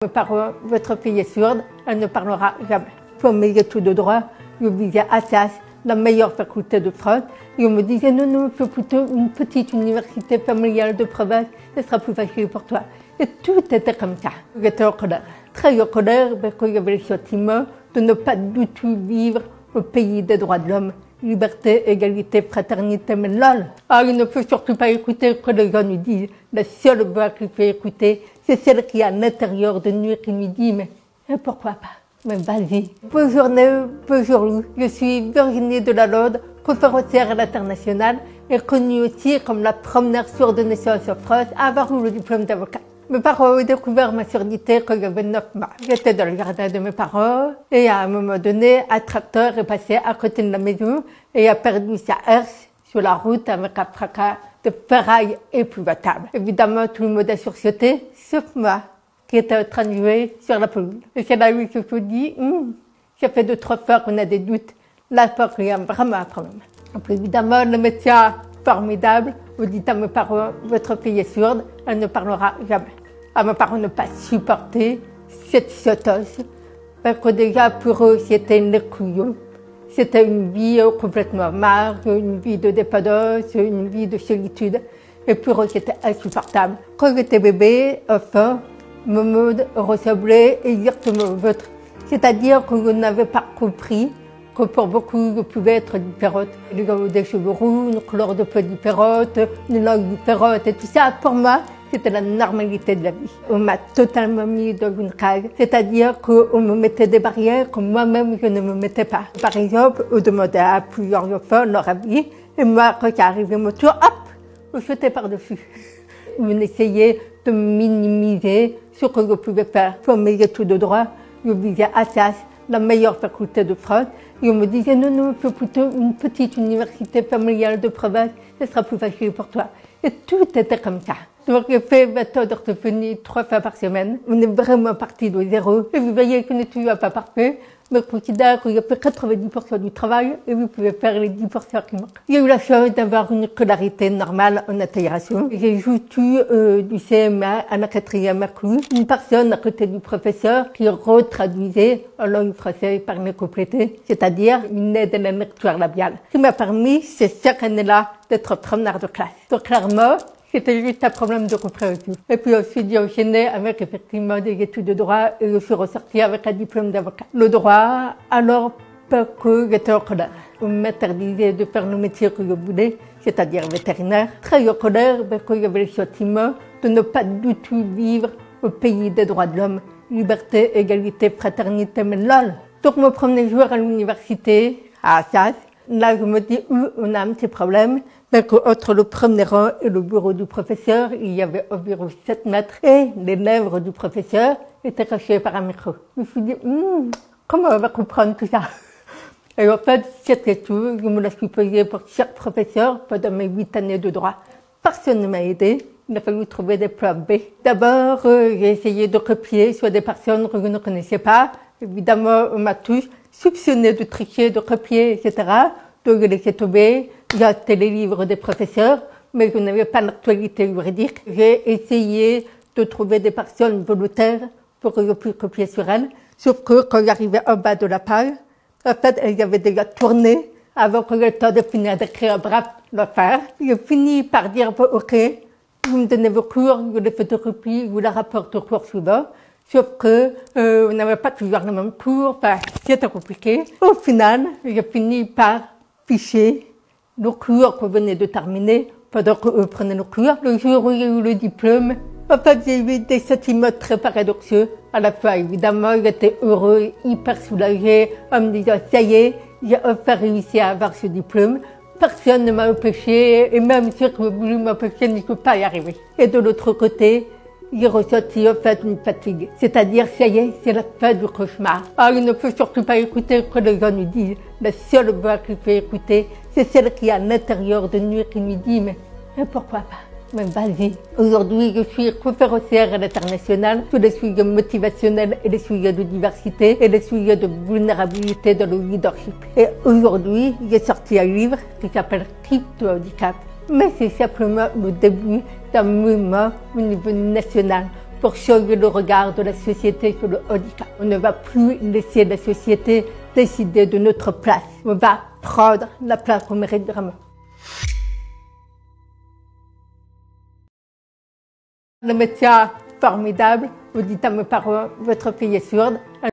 Mes parents, votre fille est sourde, elle ne parlera jamais. Pour mes études de droit, je visais Assas, la meilleure faculté de France, et on me disait non, il faut plutôt une petite université familiale de province, ce sera plus facile pour toi. Et tout était comme ça. J'étais en colère, très en colère, parce que j'avais le sentiment de ne pas du tout vivre au pays des droits de l'homme. Liberté, égalité, fraternité, mais lol. Ah, il ne faut surtout pas écouter ce que les gens nous disent. La seule voix qu'il faut écouter, c'est celle qui est à l'intérieur de nous et qui nous dit, mais pourquoi pas? Mais vas-y. Bonjour, bonjour. Je suis Virginie Delalande, conférencière à l'international et connue aussi comme la première sourde de naissance en France à avoir eu le diplôme d'avocat. Mes parents ont découvert ma surdité quand j'avais 9 mois. J'étais dans le jardin de mes parents et à un moment donné, un tracteur est passé à côté de la maison et a perdu sa herse sur la route avec un fracas de ferraille épouvantable. Évidemment, tout le monde a sursauté, sauf moi, qui était en train de jouer sur la pelouse. Et c'est là où je me suis dit, ça fait 2-3 fois qu'on a des doutes. Là, je pense qu'il y a vraiment un problème. Donc, évidemment, le médecin formidable vous dit à mes parents, votre fille est sourde, elle ne parlera jamais. À mes parents ne pas supporter cette sautose, parce que déjà pour eux c'était une couillon. C'était une vie complètement marre, une vie de dépendance, une vie de solitude. Et pour eux c'était insupportable. Quand j'étais bébé, enfin, mon monde ressemblait exactement au vôtre. C'est-à-dire que vous n'avez pas compris que pour beaucoup, je pouvais être différente. Les gens ont des cheveux roux, une couleur de peau différente, une langue différente et tout ça. Pour moi, c'était la normalité de la vie. On m'a totalement mis dans une case. C'est-à-dire qu'on me mettait des barrières que moi-même, je ne me mettais pas. Par exemple, on demandait à plusieurs enfants leur avis. Et moi, quand il arrivait mon tour, hop, je sautais par-dessus. On essayait de minimiser ce que je pouvais faire. Pour mes études de droit, je visais Assas, la meilleure faculté de France. Et on me disait non, il faut plutôt une petite université familiale de province, ce sera plus facile pour toi. Et tout était comme ça. Donc j'ai fait 20 ans d'orthophonie 3 fois par semaine. On est vraiment parti de zéro. Et vous voyez que n'est toujours pas parfait, mais je considère qu'il y a fait 90% du travail et vous pouvez faire les 10% qui manquent. J'ai eu la chance d'avoir une scolarité normale en intégration. J'ai juste eu du CM1 à la 4e inclus, une personne à côté du professeur qui retraduisait en langue française par les complétés, c'est-à-dire une aide à la lecture labiale. Ce qui m'a permis, c'est cette année-là, d'être première de classe. Donc clairement, c'était juste un problème de compréhension. Et puis ensuite, j'ai enchaîné avec effectivement des études de droit et je suis ressortie avec un diplôme d'avocat. Le droit, alors que j'étais en colère. On m'interdisait de faire le métier que je voulais, c'est-à-dire vétérinaire. Très en colère parce que j'avais le sentiment de ne pas du tout vivre au pays des droits de l'homme. Liberté, égalité, fraternité, mais lol. Donc mon premier jour à l'université, à Assas, là je me dis, on a un petit problème. Mais qu'entre le premier rang et le bureau du professeur, il y avait environ 7 mètres et les lèvres du professeur étaient cachées par un micro. Je me suis dit, comment on va comprendre tout ça? Et en fait, c'était tout. Je me la suis posée pour chaque professeur pendant mes 8 années de droit. Personne ne m'a aidé. Il a fallu trouver des plans B. D'abord, j'ai essayé de copier sur des personnes que je ne connaissais pas. Évidemment, on m'a tous soupçonné de tricher, de copier, etc. Donc, je laissais tomber. J'ai acheté les livres des professeurs, mais je n'avais pas l'actualité juridique. J'ai essayé de trouver des personnes volontaires pour que je puisse copier sur elles. Sauf que quand j'arrivais en bas de la page, en fait, elles avaient déjà tourné avant que j'aie le temps de finir d'écrire, bref, le faire. J'ai fini par dire, bon, ok, vous me donnez vos cours, je les photocopie, je vous les rapporte au cours suivant. Sauf que, on n'avait pas toujours le même cours, enfin, c'était compliqué. Au final, j'ai fini par ficher le cours qu'on venait de terminer pendant qu'on prenait le cours. Le jour où j'ai eu le diplôme, en fait, j'ai eu des sentiments très paradoxaux. À la fois, évidemment, j'étais heureux, hyper soulagé, en me disant, ça y est, j'ai enfin réussi à avoir ce diplôme. Personne ne m'a empêché, et même ceux qui ont voulu m'empêcher ne peuvent pas y arriver. Et de l'autre côté, j'ai ressenti en fait une fatigue. C'est-à-dire, ça y est, c'est la fin du cauchemar. Ah, il ne faut surtout pas écouter ce que les gens nous disent. La seule voix qu'il faut écouter, c'est celle qui est à l'intérieur de nous et qui nous dit, mais pourquoi pas? Mais vas-y. Aujourd'hui, je suis conférencière à l'international sur les sujets motivationnels et les sujets de diversité et les sujets de vulnérabilité dans le leadership. Et aujourd'hui, j'ai sorti un livre qui s'appelle Crypto Handicap. Mais c'est simplement le début d'un mouvement au niveau national pour changer le regard de la société sur le handicap. On ne va plus laisser la société décider de notre place. On va prendre la place qu'on mérite vraiment. Le médecin formidable, vous dites à mes parents, votre fille est sourde.